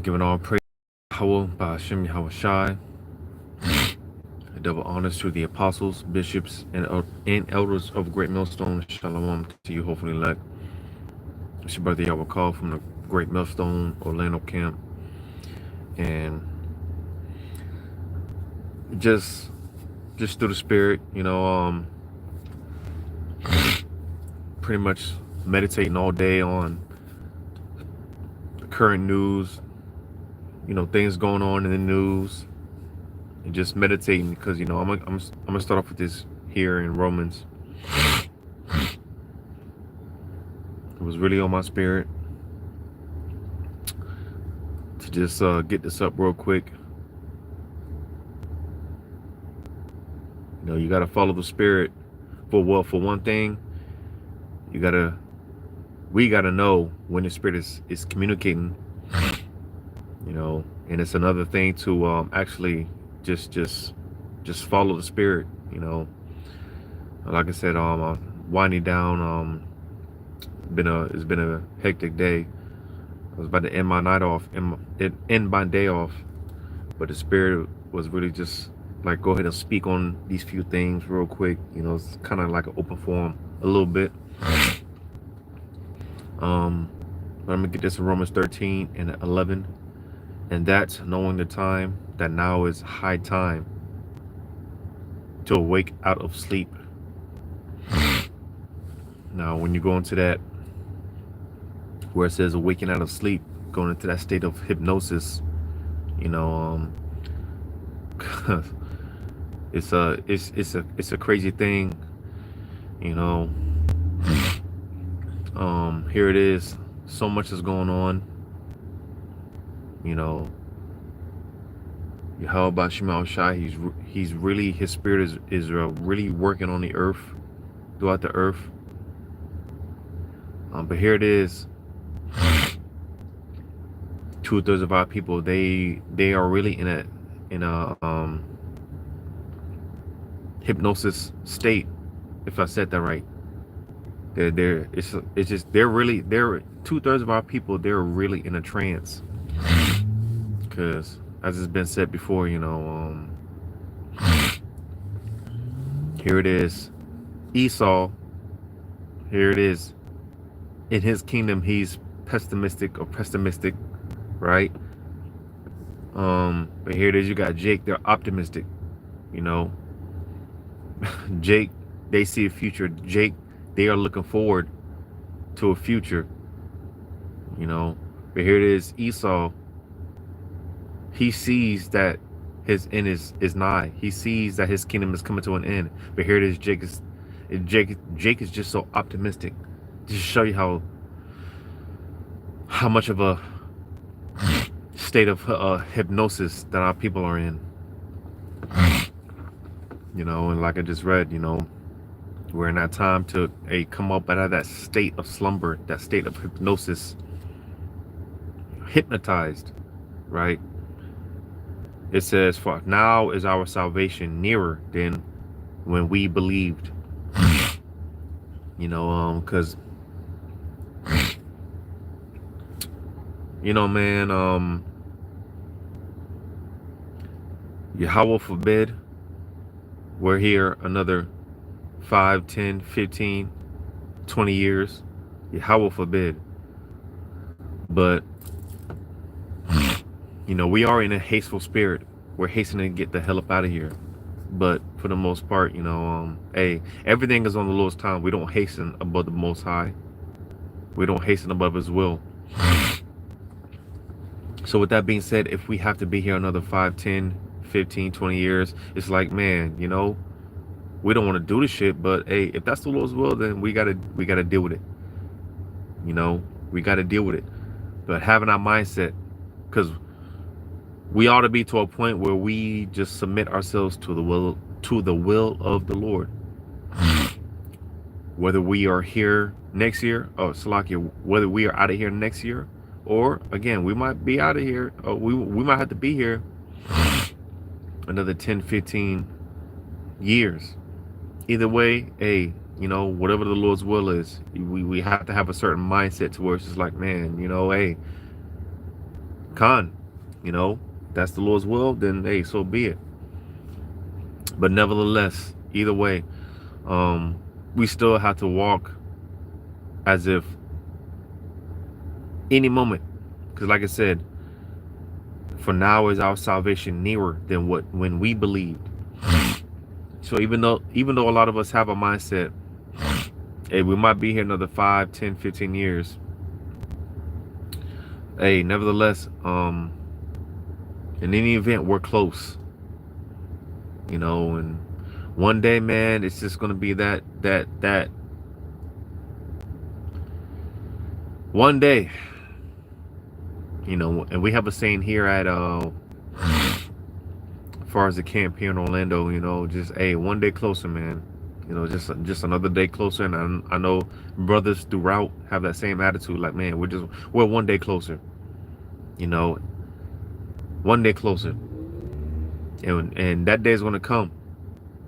Giving all praise to Yahweh by Hashem Yahweh Shai. Double honors to the apostles, bishops, and elders of Great Millstone. Shalom to you, hopefully elect. It's your brother Yahweh Call from the Great Millstone Orlando camp. And just through the spirit, pretty much meditating all day on the current news, things going on in the news, and just meditating because I'm gonna start off with this here in Romans. It was really on my spirit to just get this up real quick. You gotta follow the spirit. For one thing, we gotta know when the spirit is communicating. And it's another thing to actually just follow the spirit. Like I said, winding down. It's been a hectic day. I was about to end my night off, end my day off, but the spirit was really just like, go ahead and speak on these few things real quick. It's kind of like an open forum a little bit. But I'm gonna get this in Romans 13 and 11, and that's knowing the time that now is high time to awake out of sleep. Now, when you go into that, where it says awaken out of sleep, going into that state of hypnosis, it's a crazy thing, Here it is. So much is going on. Yahweh Shema Shai, he's really, his spirit is really working on the earth, throughout the earth. But here it is. 2/3 of our people, they are really in a hypnosis state, if I said that right. They're 2/3 of our people, they're really in a trance. Because as it's been said before, here it is. Esau, here it is. In his kingdom, he's pessimistic, right? But here it is, you got Jake, they're optimistic. Jake, they see a future. Jake, they are looking forward to a future. But here it is, Esau, he sees that his end is nigh. He sees that his kingdom is coming to an end. But here it is, Jake is just so optimistic. Just to show you how much of a state of hypnosis that our people are in. And like I just read, we're in that time to come up out of that state of slumber, that state of hypnosis, hypnotized, right? It says, for now is our salvation nearer than when we believed. Because man, Yahweh forbid we're here another 5, 10, 15, 20 years. Yahweh forbid. But we are in a hasteful spirit. We're hastening to get the hell up out of here. But for the most part, everything is on the Lord's time. We don't hasten above the Most High. We don't hasten above His will. So with that being said, if we have to be here another 5, 10, 15, 20 years, it's like, man, we don't want to do this shit, but hey, if that's the Lord's will, then we gotta deal with it. We gotta deal with it. But having our mindset, because we ought to be to a point where we just submit ourselves to the will of the Lord. Whether we are here next year, whether we are out of here next year, or again, we might be out of here, or we might have to be here another 10, 15 years. Either way, whatever the Lord's will is, we have to have a certain mindset to where it's just like, man, Khan, you know, that's the Lord's will, then hey, so be it. But nevertheless, either way, we still have to walk as if any moment, because like I said, for now is our salvation nearer than what when we believed. So even though a lot of us have a mindset, hey, we might be here another 5, 10, 15 years. Hey, nevertheless, in any event, we're close. You know, and one day, man, it's just gonna be that one day. You know, and we have a saying here at as far as the camp here in Orlando, you know, just hey, one day closer, man. You know, just another day closer. And I know brothers throughout have that same attitude, like, man, we're one day closer. You know, one day closer. And that day is gonna come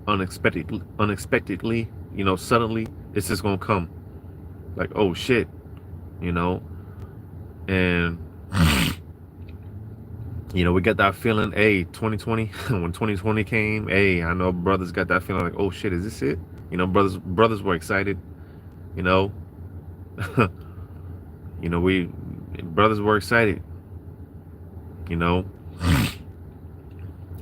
unexpectedly, you know, suddenly. It's just gonna come. Like, oh shit, you know. And you know, we got that feeling, hey, 2020, when 2020 came, hey, I know brothers got that feeling like, oh shit, is this it? You know, brothers were excited, you know. You know, brothers were excited, you know.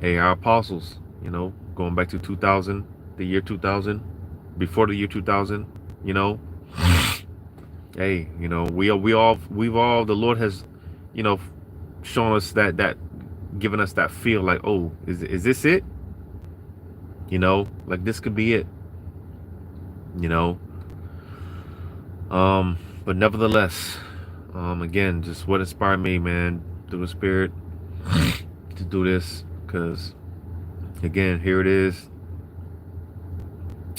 Hey, our apostles, you know, going back to 2000, the year 2000, before the year 2000, you know. Hey, you know, we've all, the Lord has, you know, shown us that giving us that feel like, oh, is this it? You know, like this could be it. You know. But nevertheless, again, just what inspired me, man, through the Spirit to do this, because again, here it is.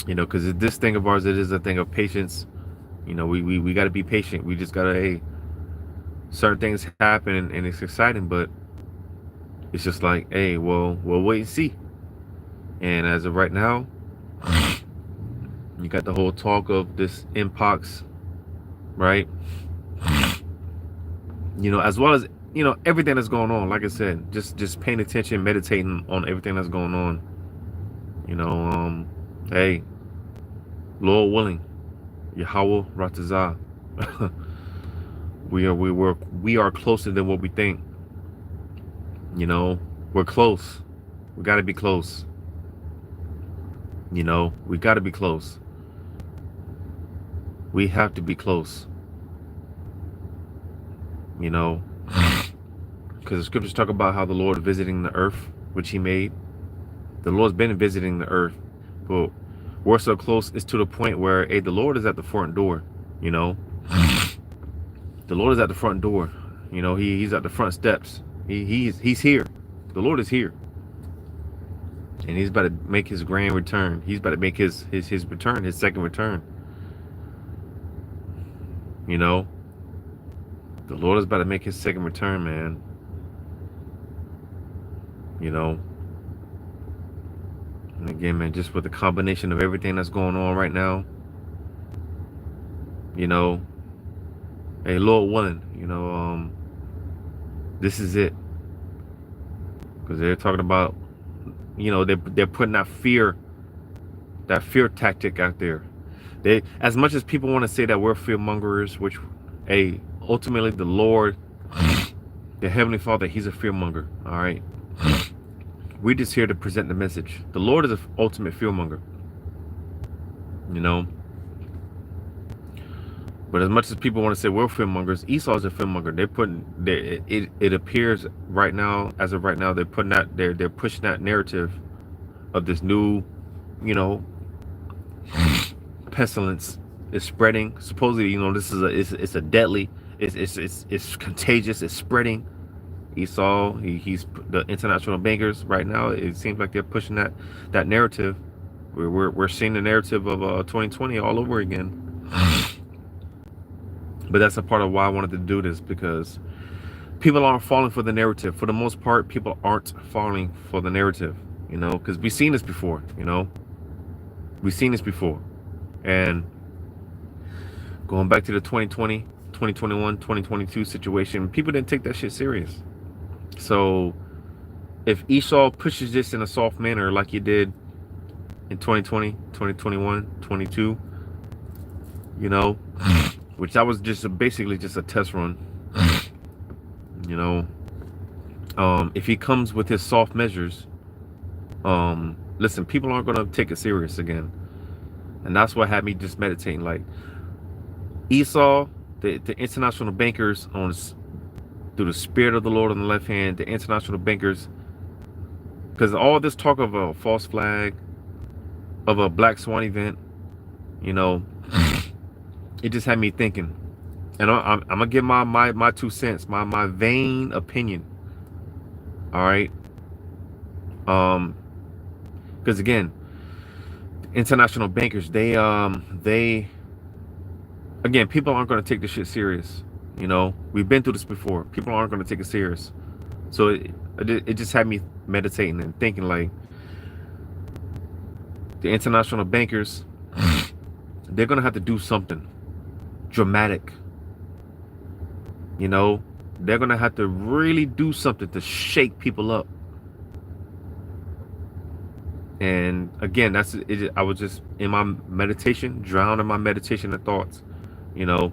You know, because this thing of ours, it is a thing of patience. You know, we got to be patient. We just gotta, hey, certain things happen and it's exciting, but it's just like, hey, well, we'll wait and see. And as of right now, you got the whole talk of this mpox, right? You know, as well as, you know, everything that's going on. Like I said, just paying attention, meditating on everything that's going on. You know, hey, Lord willing, Yahweh Ratazah, we are closer than what we think. You know, we're close. We got to be close. You know, we got to be close. We have to be close. You know, because the scriptures talk about how the Lord is visiting the earth, which he made. The Lord's been visiting the earth, but we're so close, it's to the point where, hey, the Lord is at the front door. You know, the Lord is at the front door. You know, he's at the front steps. He's here. The Lord is here, and he's about to make his grand return. He's about to make his return, his second return. You know, the Lord is about to make his second return, man. You know, and again, man, just with the combination of everything that's going on right now, you know, hey, Lord willing, you know, this is it. Because they're talking about, you know, they're putting that fear tactic out there. They, as much as people want to say that we're fear mongers, which, hey, ultimately the Lord, the Heavenly Father, he's a fear monger. All right. We're just here to present the message. The Lord is the ultimate fear monger. You know. But as much as people want to say we're fear mongers, Esau's a fear monger. They're putting, it appears right now, as of right now, they're putting out, they're pushing that narrative of this new, you know, pestilence is spreading. Supposedly, you know, this is it's a deadly, it's contagious, it's spreading. Esau, he's the international bankers right now. It seems like they're pushing that narrative. We're seeing the narrative of 2020 all over again. But that's a part of why I wanted to do this, because people aren't falling for the narrative. For the most part, people aren't falling for the narrative, you know, because we've seen this before, you know. We've seen this before. And going back to the 2020, 2021, 2022 situation, people didn't take that shit serious. So if Esau pushes this in a soft manner like he did in 2020, 2021, 22, you know, which that was just basically just a test run, you know, if he comes with his soft measures, listen, people aren't going to take it serious again. And that's what had me just meditating. Like Esau, the international bankers through the spirit of the Lord on the left hand, the international bankers, because all this talk of a false flag, of a black swan event, you know, it just had me thinking. And I'm gonna give my 2 cents, my vain opinion. All right. Because again, international bankers, they again, people aren't going to take this shit serious. You know, we've been through this before. People aren't going to take it serious. So it just had me meditating and thinking, like, the international bankers, they're going to have to do something dramatic. You know, they're going to have to really do something to shake people up. And again, that's it. I was just in my meditation, drowned in my meditation and thoughts, you know,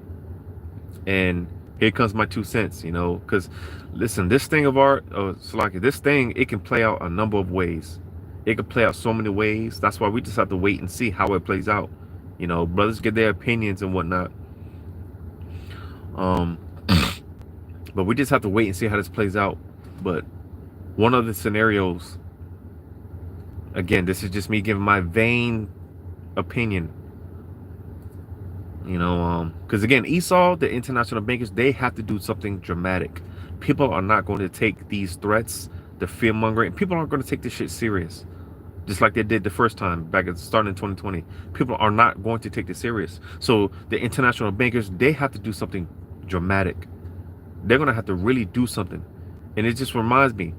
and here comes my 2 cents, you know, because listen, this thing of art, Salaki, this thing, it can play out a number of ways. It can play out so many ways. That's why we just have to wait and see how it plays out. You know, brothers get their opinions and whatnot. But we just have to wait and see how this plays out. But one of the scenarios, again, this is just me giving my vain opinion. You know, because again, Esau, the international bankers, they have to do something dramatic. People are not going to take these threats, the fear mongering. People aren't going to take this shit serious, just like they did the first time back at starting in 2020. People are not going to take this serious. So the international bankers, they have to do something dramatic. They're going to have to really do something. And it just reminds me,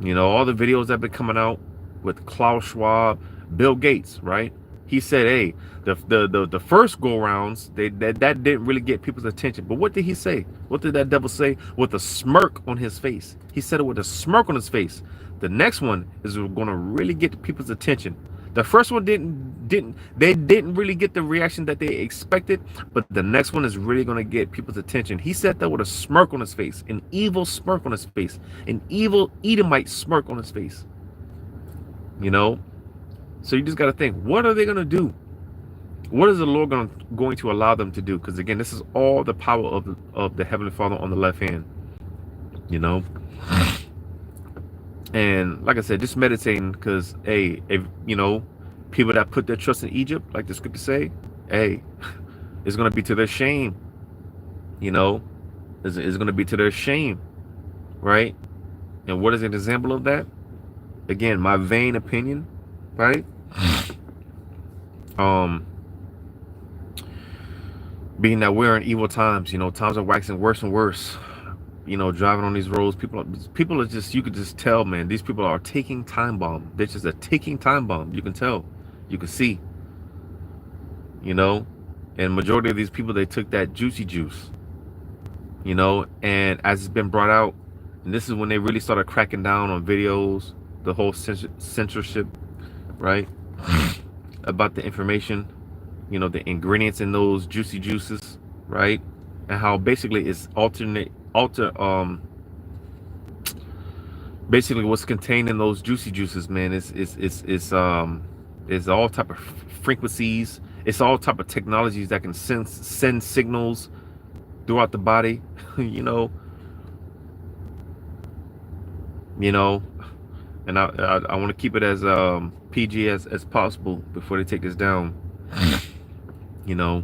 you know, all the videos that have been coming out with Klaus Schwab, Bill Gates, right? He said, hey, the first go rounds, that didn't really get people's attention. But what did he say? What did that devil say? With a smirk on his face. He said it with a smirk on his face. The next one is going to really get people's attention. The first one didn't really get the reaction that they expected, but the next one is really going to get people's attention. He said that with a smirk on his face, an evil smirk on his face, an evil Edomite smirk on his face. You know, so you just got to think, what are they going to do? What is the Lord going to allow them to do? Because again, this is all the power of the Heavenly Father on the left hand, you know. And like I said, just meditating, because hey, if you know, people that put their trust in Egypt, like the scripture say, hey, it's going to be to their shame. You know, it's going to be to their shame, right? And what is an example of that? Again, my vain opinion, right? Being that we're in evil times, you know, times are waxing worse and worse. You know, driving on these roads, people are just, you could just tell, man, these people are taking time bomb. They're just a ticking time bomb. You can tell, you can see, you know, and majority of these people, they took that juicy juice, you know, and as it's been brought out, and this is when they really started cracking down on videos, the whole censorship, right? About the information, you know, the ingredients in those juicy juices, right? And how basically it's basically what's contained in those juicy juices, man, it's all type of frequencies. It's all type of technologies that can send signals throughout the body. you know, and I want to keep it as PG as possible before they take this down. You know,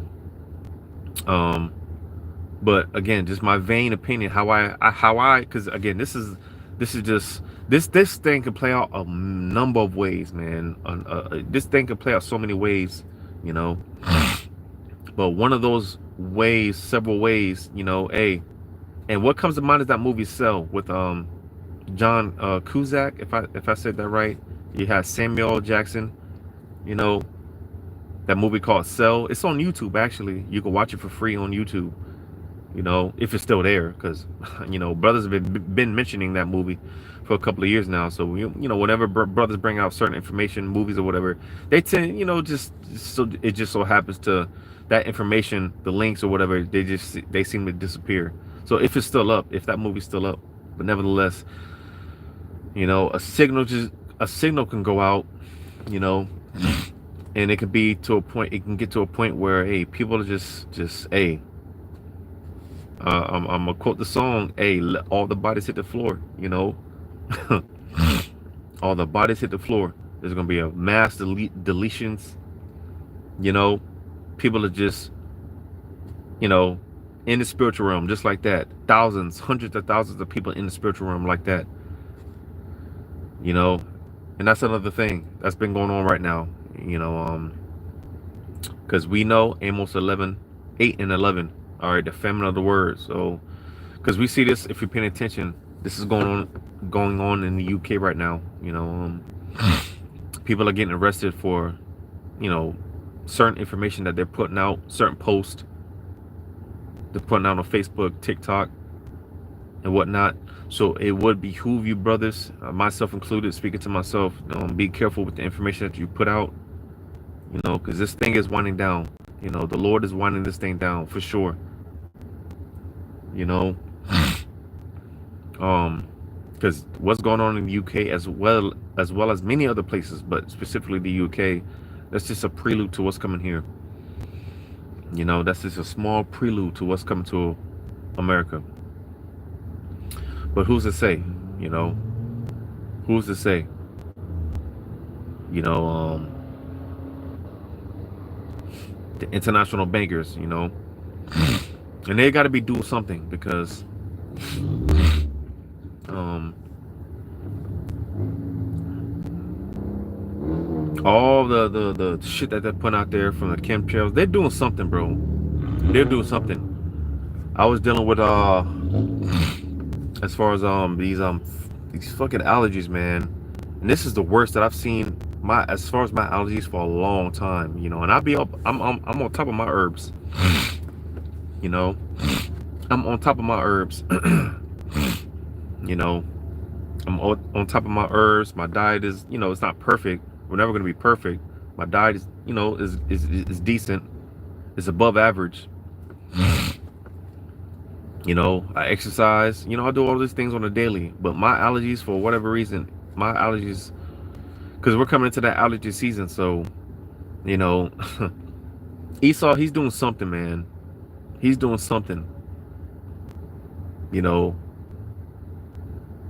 but again, just my vain opinion, how I because again, this thing can play out a number of ways, man. This thing can play out so many ways, you know. But one of those ways, several ways, you know, and what comes to mind is that movie Cell with John Cusack, if I said that right. You had Samuel Jackson, you know, that movie called Cell. It's on YouTube, actually. You can watch it for free on YouTube. You know, if it's still there, because brothers have been mentioning that movie for a couple of years now. So whenever brothers bring out certain information, movies or whatever, they tend, just so it just so happens to that information, the links or whatever, they seem to disappear. So if it's still up, if that movie's still up, but nevertheless, a signal can go out, you know, and it can be to a point. It can get to a point where, hey, people are just hey. I'm gonna quote the song, hey, let all the bodies hit the floor, all the bodies hit the floor. There's gonna be a mass deletions, you know, people are just, you know, in the spiritual realm, just like that. Thousands, hundreds of thousands of people in the spiritual realm like that, and that's another thing that's been going on right now, because we know Amos 8 and 11, all right, the famine of the word. So, because we see this, if you're paying attention, this is going on in the UK right now. People are getting arrested for, certain information that they're putting out, certain posts they're putting out on Facebook, TikTok, and whatnot. So it would behoove you, brothers, myself included, speaking to myself, be careful with the information that you put out, because this thing is winding down. The Lord is winding this thing down for sure. Because what's going on in the UK as well as many other places, but specifically the UK, that's just a prelude to what's coming here. That's just a small prelude to what's coming to America. But who's to say? Who's to say? The international bankers, and they got to be doing something, because all the shit that they're putting out there from the chemtrails, they're doing something, bro. They're doing something. I was dealing with as far as these fucking allergies, man, and this is the worst that I've seen as far as my allergies for a long time, and I'm on top of my herbs. I'm on top of my herbs. I'm on top of my herbs. My diet is, it's not perfect. We're never going to be perfect. My diet is, is decent. It's above average. I exercise. I do all these things on a daily. But my allergies, for whatever reason, because we're coming into that allergy season. So, Esau, he's doing something, man. He's doing something.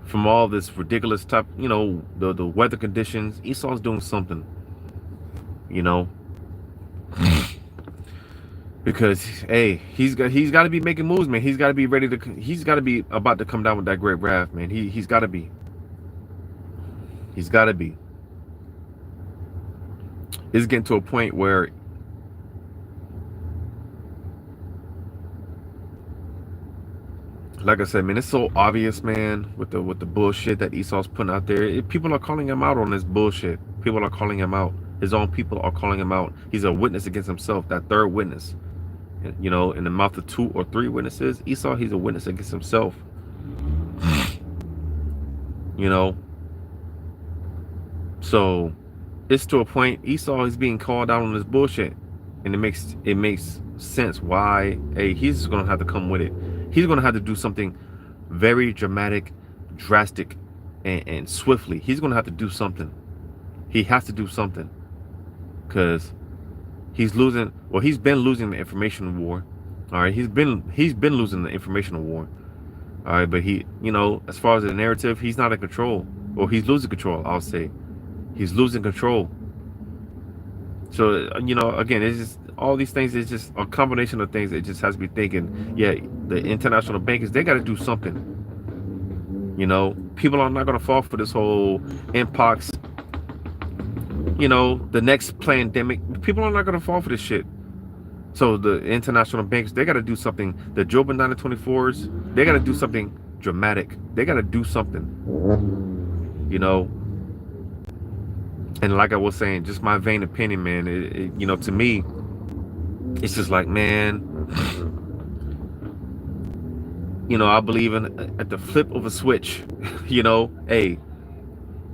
From all this ridiculous type, the weather conditions, Esau's doing something, because hey, he's got to be making moves, man. He's got to be he's got to be about to come down with that great wrath, man. He's got to be. It's getting to a point where like I said, man, it's so obvious, man, with the bullshit that Esau's putting out there. People are calling him out on this bullshit. People are calling him out. His own people are calling him out. He's a witness against himself, that third witness. In the mouth of 2 or 3 witnesses, Esau, he's a witness against himself. So it's to a point Esau is being called out on this bullshit. And it makes sense why, hey, he's gonna have to come with it. He's going to have to do something very dramatic, drastic, and swiftly. He's going to have to do something. He has to do something. Because he's losing, well, he's been losing the information war. All right, he's been losing the information war. All right, but he, as far as the narrative, he's not in control. Or he's losing control, I'll say. He's losing control. So, again, it's just, all these things is just a combination of things that just has to be thinking, yeah, the international bankers, they got to do something. People are not going to fall for this whole Mpox, the next pandemic. People are not going to fall for this shit. So the international banks, they got to do something. The Job and 924s, they got to do something dramatic. They got to do something, And like I was saying, just my vain opinion, man, to me, it's just like, man, You know, I believe in at the flip of a switch, you know, hey,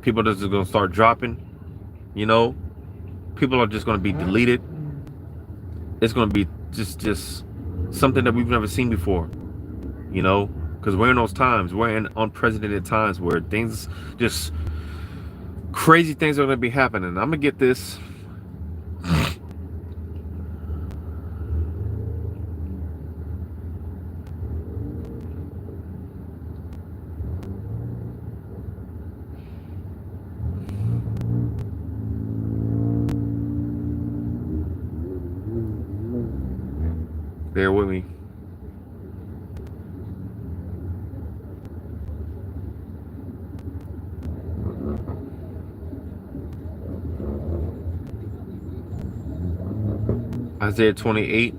people are just gonna start dropping, you know, people are just gonna be deleted. It's gonna be just something that we've never seen before, you know, because we're in those times, we're in unprecedented times where things just crazy things are gonna be happening. I'm gonna get this. Bear with me. Isaiah 28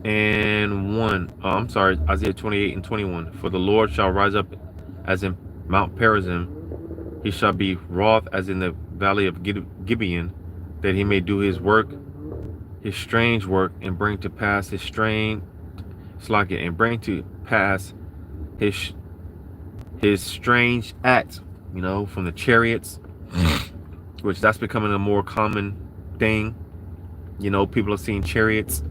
and 1. Oh, I'm sorry, Isaiah 28 and 21. For the Lord shall rise up as in Mount Perazim, he shall be wroth as in the valley of Gibeon, that he may do his work, his strange work, and bring to pass his strange slacket, and bring to pass his strange acts, you know, from the chariots, which that's becoming a more common thing. You know, people are seeing chariots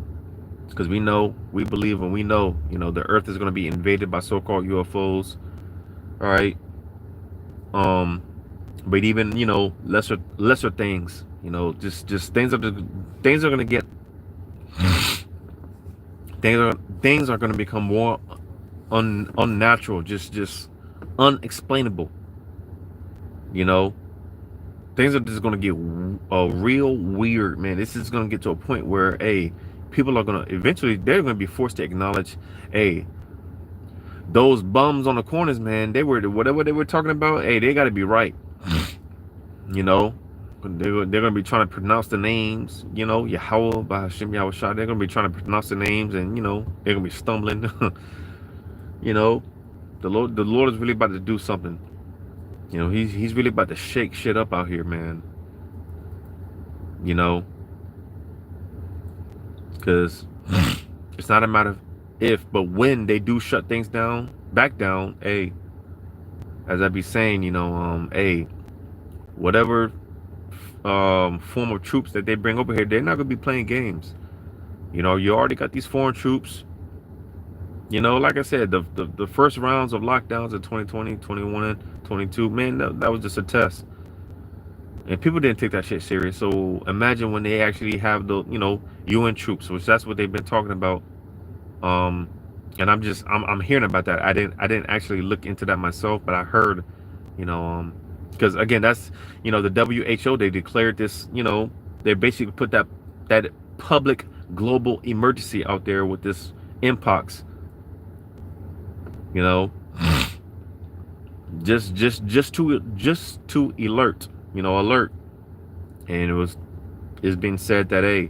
because we know, we believe, and we know, you know, the earth is going to be invaded by so-called UFOs. All right. But even, you know, lesser things, you know, just things are going to get things are going to become more unnatural, just unexplainable. You know, things are just going to get real weird, man. This is going to get to a point where, hey, people are going to eventually, they're going to be forced to acknowledge, hey, those bums on the corners, man, they were whatever they were talking about. Hey, they got to be right. You know, they're going to be trying to pronounce the names. You know, Yahweh, Bahashim, Yahweh Shah. They're going to be trying to pronounce the names, and you know, they're going to be stumbling. You know, the Lord is really about to do something. You know, he's really about to shake shit up out here, man. You know, because it's not a matter of if, but when they do shut things down, back down. Hey, as I be saying, you know, hey, whatever form of troops that they bring over here, they're not gonna be playing games. You know, you already got these foreign troops. You know, like I said, the first rounds of lockdowns in 2020, 21, 22, man, that was just a test. And people didn't take that shit serious. So imagine when they actually have the, you know, UN troops, which that's what they've been talking about. And I'm hearing about that. I didn't actually look into that myself, but I heard, you know, because again, that's, you know, the WHO, they declared this, you know, they basically put that public global emergency out there with this mpox. You know, just to alert, you know, alert. And it's been said that, hey,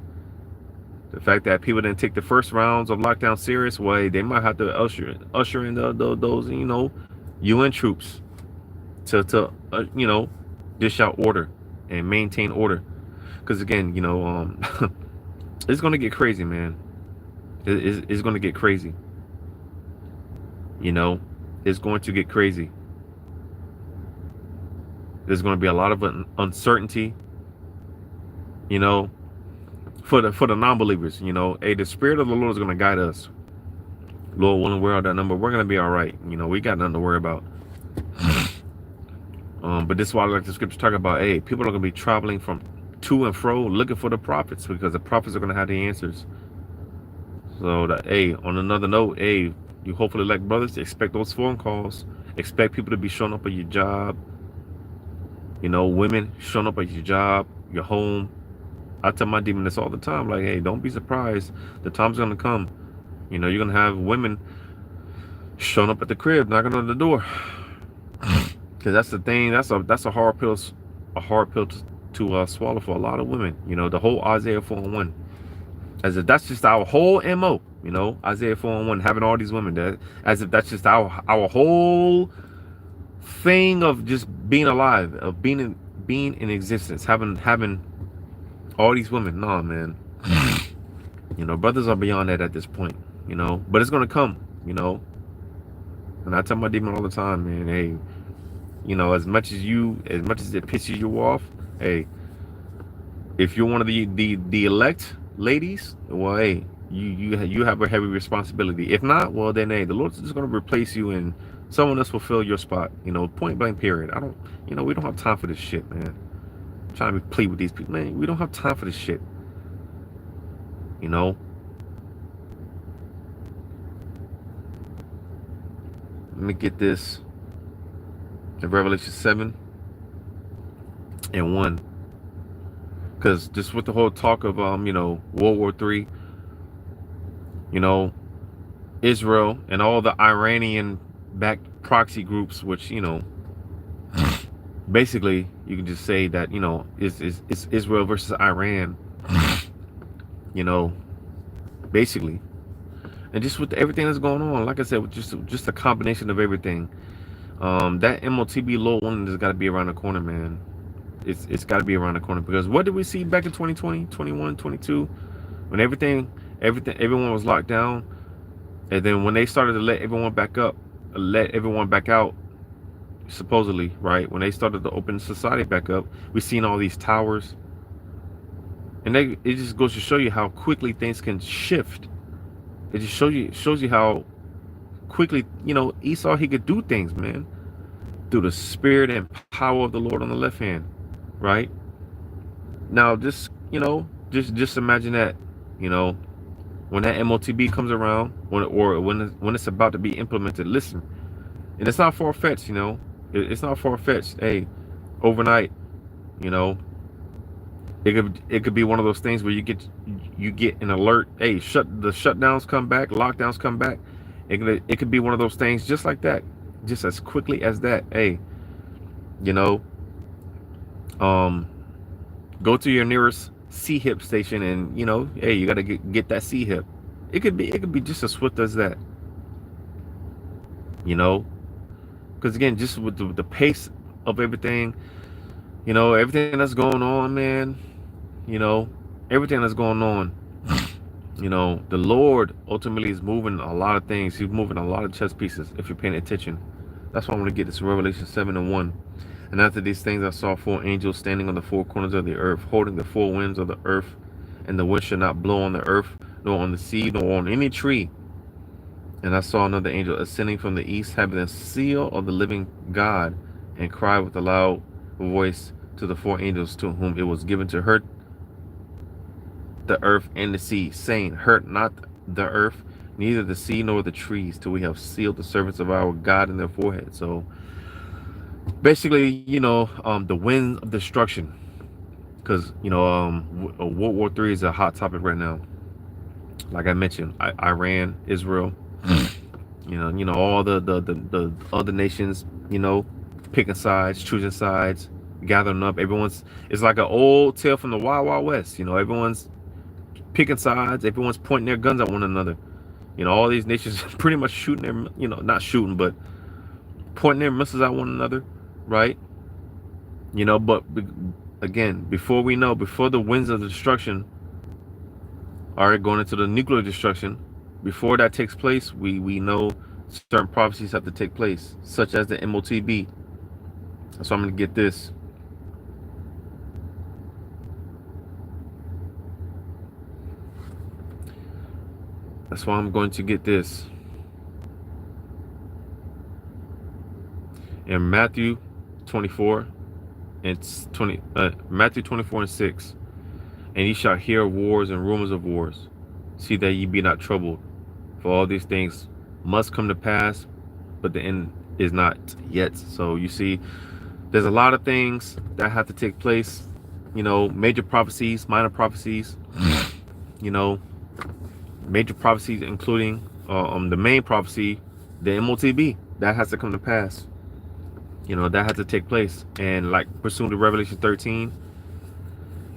the fact that people didn't take the first rounds of lockdown serious, way they might have to usher in those, you know, UN troops to you know, dish out order and maintain order. Because again, you know, it's gonna get crazy, man. It's gonna get crazy. You know, it's going to get crazy. There's going to be a lot of uncertainty. You know, for the non-believers. You know, hey, the Spirit of the Lord is going to guide us. Lord willing, we're out that number. We're going to be all right. You know, we got nothing to worry about. But this is why I like the scripture talking about. Hey, people are going to be traveling from to and fro looking for the prophets, because the prophets are going to have the answers. So that, hey, on another note, hey, you hopefully like brothers, expect those phone calls. Expect people to be showing up at your job. You know, women showing up at your job, your home. I tell my demon this all the time. Like, hey, don't be surprised. The time's gonna come. You know, you're gonna have women showing up at the crib, knocking on the door. Because that's the thing. That's a hard pill. A hard pill to swallow for a lot of women. You know, the whole Isaiah 4:1. As if that's just our whole MO. You know, Isaiah 4:1, having all these women there, as if that's just our whole thing of just being alive, of being in existence, having all these women. Nah, man. You know, brothers are beyond that at this point. you know, but it's gonna come, you know. And I tell my demon all the time, man, hey, you know, as much as it pisses you off, hey, if you're one of the elect ladies, well, hey, you have a heavy responsibility. If not, well, then hey, the Lord's just gonna replace you and someone else will fill your spot. You know, point blank. Period. I don't, you know, we don't have time for this shit, man. I'm trying to plead with these people, man. We don't have time for this shit. You know. Let me get this. In Revelation 7:1, because just with the whole talk of you know, World War III, you know, Israel and all the Iranian backed proxy groups, which, you know, basically you can just say that, you know, it's Israel versus Iran, you know, basically. And just with everything that's going on, like I said, with just a combination of everything, that MOTB low one has got to be around the corner, man. It's got to be around the corner, because what did we see back in 2020, 21, 22, when everyone was locked down, and then when they started to let everyone back out, supposedly, right, when they started to open society back up, we seen all these towers, and it just goes to show you how quickly things can shift. It just shows you how quickly, you know, Esau, he could do things, man, through the spirit and power of the Lord on the left hand, right? Now, just, you know, just imagine that, you know, when that MOTB comes around, when it's about to be implemented. Listen, and it's not far fetched, you know, it's not far fetched. Hey, overnight, you know, it could be one of those things where you get an alert. Hey, the shutdowns come back, lockdowns come back. It could be one of those things just like that, just as quickly as that. Hey, you know, go to your nearest C-hip station, and, you know, hey, you got to get that C-hip. It could be just as swift as that, you know, because again, just with the pace of everything, you know, everything that's going on, man, you know, everything that's going on, you know, the Lord ultimately is moving a lot of things. He's moving a lot of chess pieces, if you're paying attention. That's why I want to get this Revelation 7:1. And after these things, I saw 4 angels standing on the 4 corners of the earth, holding the 4 winds of the earth, and the wind should not blow on the earth, nor on the sea, nor on any tree. And I saw another angel ascending from the east, having the seal of the living God, and cried with a loud voice to the 4 angels to whom it was given to hurt the earth and the sea, saying, hurt not the earth, neither the sea nor the trees, till we have sealed the servants of our God in their forehead. So basically, you know, the winds of destruction, because, you know, World War III is a hot topic right now. Like I mentioned, Iran, Israel, you know, all the other nations, you know, picking sides, choosing sides, gathering up. It's like an old tale from the Wild Wild West. You know, everyone's picking sides, everyone's pointing their guns at one another. You know, all these nations pretty much shooting their, you know, not shooting, but pointing their missiles at one another, right? You know, but again, before the winds of destruction are going into the nuclear destruction, before that takes place, we know certain prophecies have to take place, such as the MOTB. So I'm going to get this. That's why I'm going to get this. In Matthew 24 and 20, Matthew 24:6, and ye shall hear of wars and rumors of wars. See that ye be not troubled, for all these things must come to pass, but the end is not yet. So you see, there's a lot of things that have to take place. You know, major prophecies, minor prophecies. You know, major prophecies, including the main prophecy, the MOTB, that has to come to pass. You know, that has to take place. And like pursuant to Revelation 13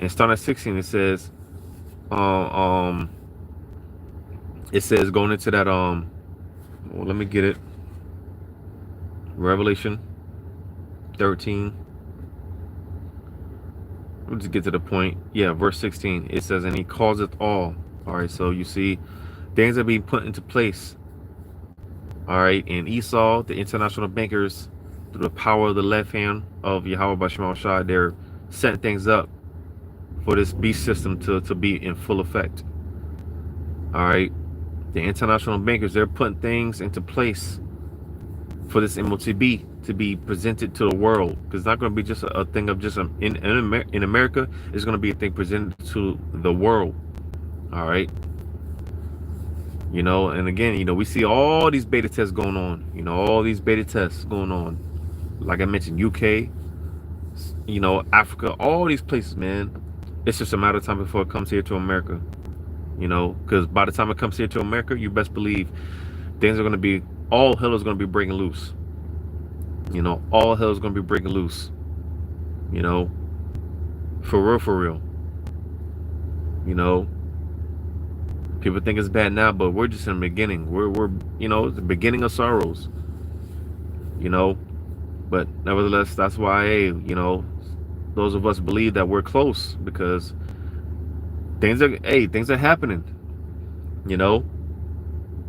and starting at 16, it says going into that well, let me get it. Revelation 13. Let's get to the point. Yeah, verse 16. It says, and he causeth all. All right, so you see, Things are being put into place. All right, and Esau, the international bankers, through the power of the left hand of Yahweh Bashar Shah, they're setting things up for this beast system to be in full effect. All right, the international bankers, they're putting things into place for this MOTB to be presented to the world, because it's not going to be just a thing of just in America. It's going to be a thing presented to the world. All right, you know, and again, you know, we see all these beta tests going on. You know, all these beta tests going on. Like I mentioned, UK, you know, Africa, all these places, man. It's just a matter of time before it comes here to America. You know, because by the time it comes here to America, you best believe things are going to be, all hell is going to be breaking loose. You know, all hell is going to be breaking loose. You know, for real, for real. You know, people think it's bad now, but we're just in the beginning. We're you know, the beginning of sorrows. You know, but nevertheless, that's why, hey, you know, those of us believe that we're close, because things are happening. You know,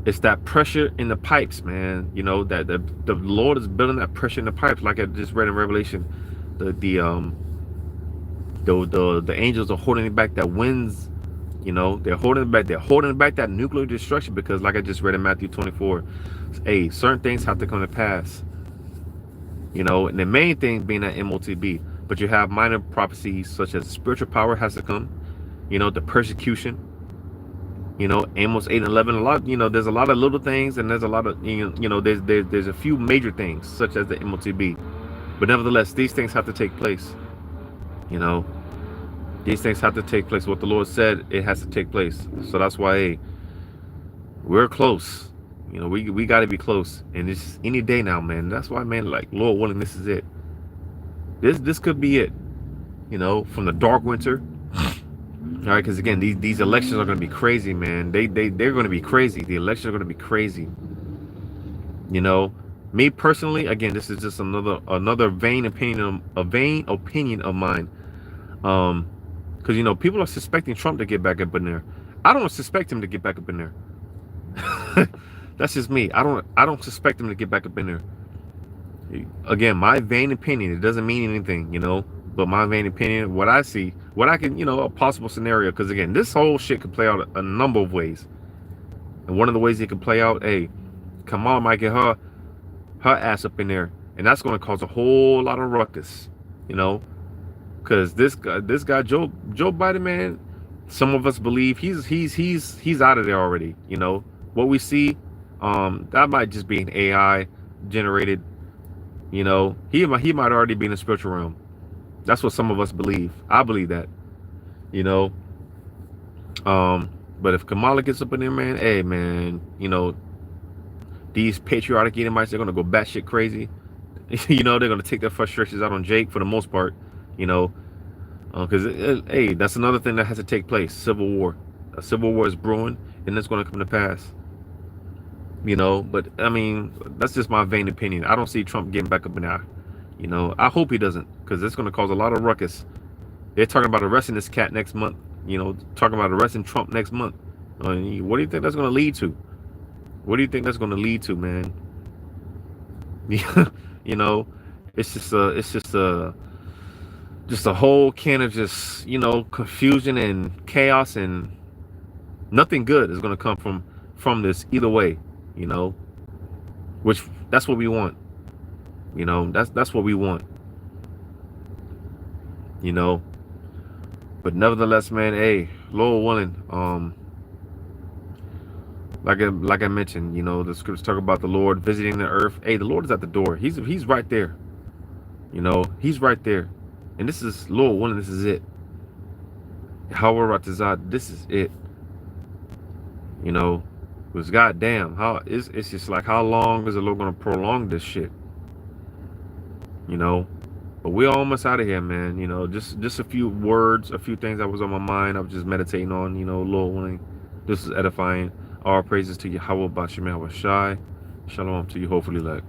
it's that pressure in the pipes, man. You know, that the Lord is building that pressure in the pipes, like I just read in Revelation. The angels are holding back that winds. You know, they're holding back that nuclear destruction, because like I just read in Matthew 24, hey, certain things have to come to pass. You know, and the main thing being that MOTB, but you have minor prophecies such as spiritual power has to come. You know, the persecution. You know, Amos 8 and 11. A lot. You know, there's a lot of little things, and there's a lot of you know, there's a few major things such as the MOTB, but nevertheless, these things have to take place. You know, these things have to take place. What the Lord said, it has to take place. So that's why, hey, we're close. You know, we got to be close, and it's any day now, man. That's why, man, like, Lord willing, this is it. This could be it. You know, from the dark winter. All right, because again, these elections are going to be crazy, man. They're going to be crazy. The elections are going to be crazy. You know, me personally, again, this is just another vain opinion of mine. Because you know, people are suspecting Trump to get back up in there. I don't suspect him to get back up in there. That's just me. I don't suspect him to get back up in there. Again, my vain opinion. It doesn't mean anything, you know. But my vain opinion, what I see, what I can, you know, a possible scenario. Because again, this whole shit could play out a number of ways. And one of the ways it could play out, hey, Kamala might get her ass up in there, and that's going to cause a whole lot of ruckus, you know. Because this guy Joe Biden, man, some of us believe he's out of there already. You know what we see, that might just be an AI generated. You know, he might already be in the spiritual realm. That's what some of us believe. I believe that. You know, but if Kamala gets up in there, man, hey, man, you know, these patriotic Edomites, they're gonna go batshit crazy. You know, they're gonna take their frustrations out on Jake for the most part. You know, because hey, that's another thing that has to take place. Civil war. A civil war is brewing, and it's going to come to pass. You know, but I mean, that's just my vain opinion. I don't see Trump getting back up in there. You know, I hope he doesn't, because it's going to cause a lot of ruckus. They're talking about arresting this cat next month. You know, talking about arresting Trump next month. What do you think that's going to lead to? What do you think that's going to lead to, man? You know, it's just a whole can of just, you know, confusion and chaos, and nothing good is going to come from this either way, you know, which that's what we want. You know, that's what we want, you know. But nevertheless, man, hey, Lord willing, like I mentioned, you know, the scriptures talk about the Lord visiting the earth. Hey, the Lord is at the door. He's right there. You know, he's right there. And this is, Lord willing, this is it. However, this is it. You know, because goddamn, it's just like, how long is the Lord going to prolong this shit? You know, but we're almost out of here, man. You know, just a few words, a few things that was on my mind. I was just meditating on, you know, Lord willing. This is edifying. All praises to Yahweh Bashim Yahweh Shai. Shalom to you, hopefully, like.